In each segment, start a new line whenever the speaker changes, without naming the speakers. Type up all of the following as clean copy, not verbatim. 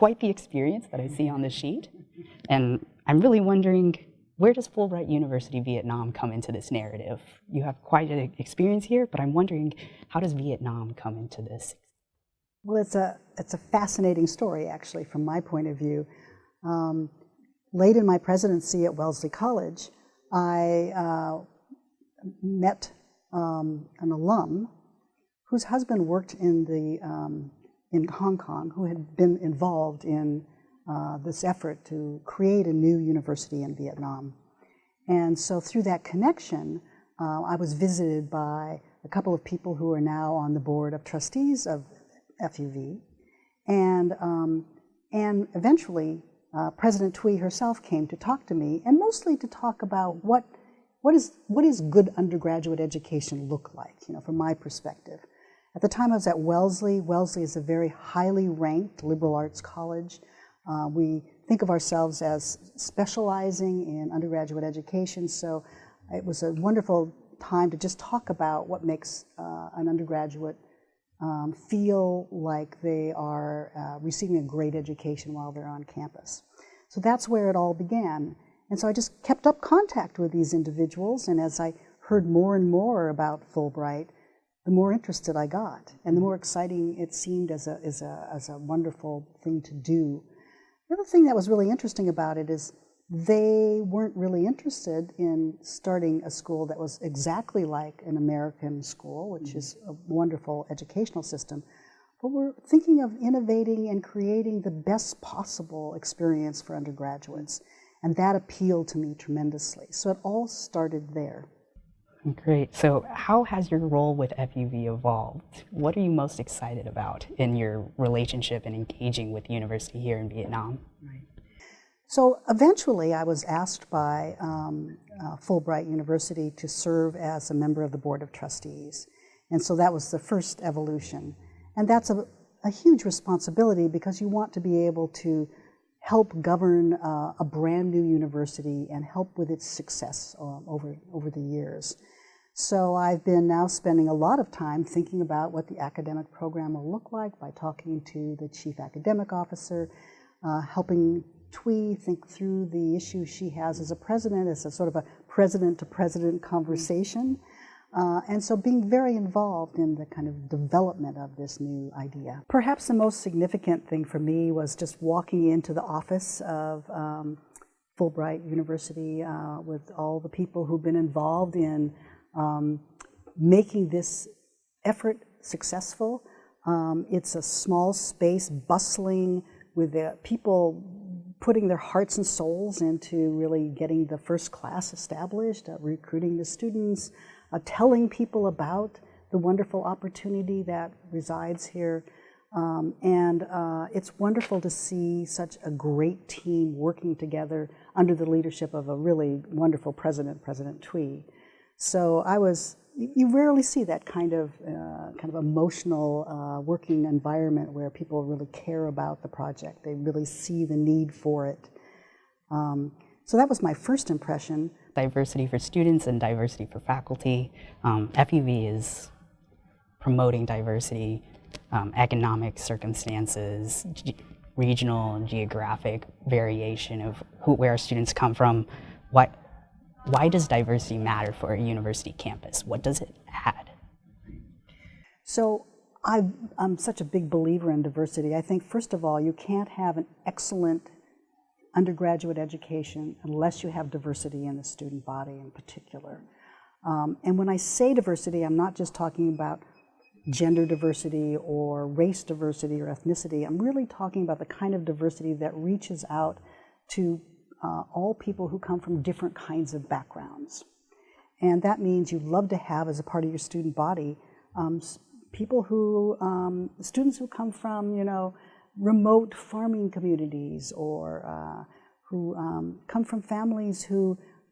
quite the experience that I see on the sheet. And I'm really wondering, where does Fulbright University Vietnam come into this narrative? You have quite an experience here, but I'm wondering, how does Vietnam come into this?
Well, it's a fascinating story, actually, from my point of view. Late in my presidency at Wellesley College, I met an alum whose husband worked in Hong Kong, who had been involved in this effort to create a new university in Vietnam. And so through that connection, I was visited by a couple of people who are now on the board of trustees of FUV, and eventually President Thuy herself came to talk to me, and mostly to talk about what is good undergraduate education look like, from my perspective. At the time I was at Wellesley. Wellesley is a very highly ranked liberal arts college. We think of ourselves as specializing in undergraduate education, so it was a wonderful time to just talk about what makes an undergraduate feel like they are receiving a great education while they're on campus. So that's where it all began. And so I just kept up contact with these individuals, and as I heard more and more about Fulbright, the more interested I got, and the more exciting it seemed as a wonderful thing to do. The other thing that was really interesting about it is they weren't really interested in starting a school that was exactly like an American school, which is a wonderful educational system, but we're thinking of innovating and creating the best possible experience for undergraduates. And that appealed to me tremendously. So it all started there.
Great. So how has your role with FUV evolved? What are you most excited about in your relationship and engaging with the university here in Vietnam?
Right. So eventually I was asked by Fulbright University to serve as a member of the Board of Trustees. And so that was the first evolution. And that's a huge responsibility, because you want to be able to help govern a brand new university and help with its success over the years. So I've been now spending a lot of time thinking about what the academic program will look like by talking to the chief academic officer, helping Thuy think through the issues she has as a president, as a sort of a president-to-president conversation. And so being very involved in the kind of development of this new idea. Perhaps the most significant thing for me was just walking into the office of Fulbright University with all the people who've been involved in making this effort successful. It's a small space, bustling, with the people putting their hearts and souls into really getting the first class established, recruiting the students, telling people about the wonderful opportunity that resides here. It's wonderful to see such a great team working together under the leadership of a really wonderful president, President Thuy. So you rarely see that kind of emotional working environment where people really care about the project. They really see the need for it. So that was my first impression.
Diversity for students and diversity for faculty. FUV is promoting diversity, economic circumstances, regional and geographic variation of where students come from. Why does diversity matter for a university campus? What does it add?
So I'm such a big believer in diversity. I think, first of all, you can't have an excellent undergraduate education unless you have diversity in the student body in particular. And when I say diversity, I'm not just talking about gender diversity or race diversity or ethnicity. I'm really talking about the kind of diversity that reaches out to all people who come from different kinds of backgrounds. And that means you'd love to have, as a part of your student body, students who come from, remote farming communities, or who come from families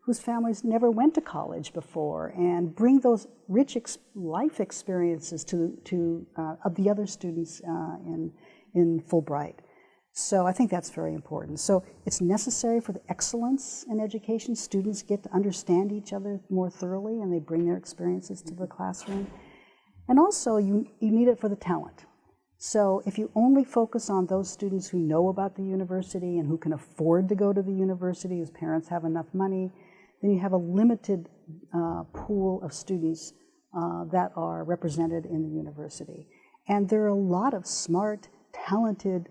whose families never went to college before, and bring those rich life experiences to of the other students in Fulbright. So I think that's very important. So it's necessary for the excellence in education. Students get to understand each other more thoroughly, and they bring their experiences to the classroom. And also, you need it for the talent. So if you only focus on those students who know about the university and who can afford to go to the university, whose parents have enough money, then you have a limited pool of students that are represented in the university. And there are a lot of smart, talented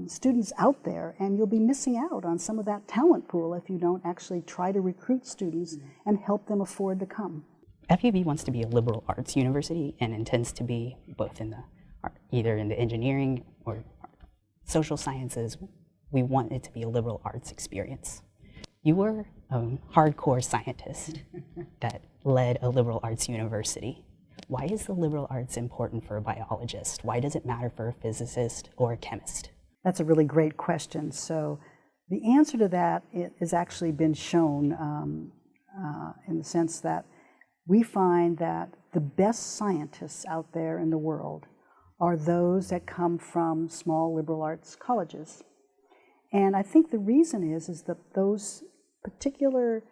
students out there, and you'll be missing out on some of that talent pool if you don't actually try to recruit students and help them afford to come.
FUV wants to be a liberal arts university and intends to be both in the either in the engineering or social sciences. We want it to be a liberal arts experience. You were a hardcore scientist that led a liberal arts university. Why is the liberal arts important for a biologist? Why does it matter for a physicist or a chemist?
That's a really great question. So the answer to that has actually been shown in the sense that we find that the best scientists out there in the world are those that come from small liberal arts colleges. And I think the reason is that those particular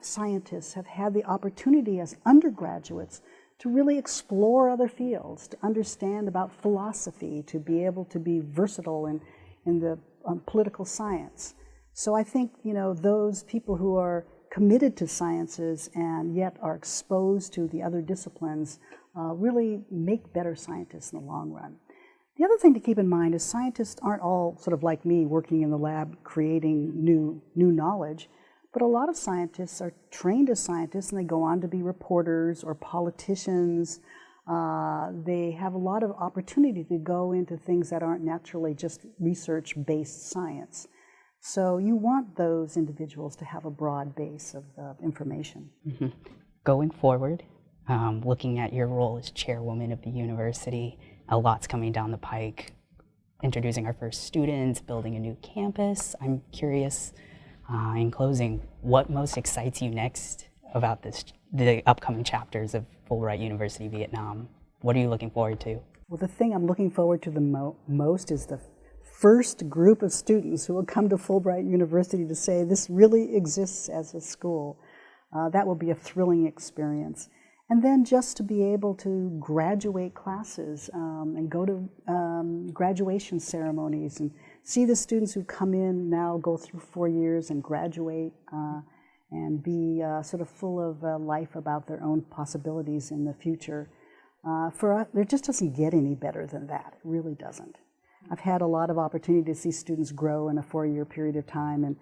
scientists have had the opportunity as undergraduates to really explore other fields, to understand about philosophy, to be able to be versatile in the political science. So I think, those people who are committed to sciences and yet are exposed to the other disciplines really make better scientists in the long run. The other thing to keep in mind is scientists aren't all sort of like me working in the lab creating new knowledge, but a lot of scientists are trained as scientists and they go on to be reporters or politicians. They have a lot of opportunity to go into things that aren't naturally just research-based science. So you want those individuals to have a broad base of information.
Mm-hmm. Going forward, looking at your role as chairwoman of the university, a lot's coming down the pike, introducing our first students, building a new campus. I'm curious, in closing, what most excites you next about the upcoming chapters of Fulbright University Vietnam? What are you looking forward to?
Well, the thing I'm looking forward to the most is the first group of students who will come to Fulbright University to say this really exists as a school. That will be a thrilling experience. And then just to be able to graduate classes and go to graduation ceremonies and see the students who come in now go through 4 years and graduate and be sort of full of life about their own possibilities in the future. For us, it just doesn't get any better than that. It really doesn't. I've had a lot of opportunity to see students grow in a 4-year period of time, and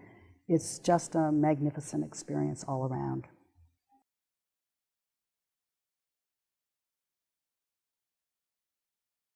it's just a magnificent experience all around.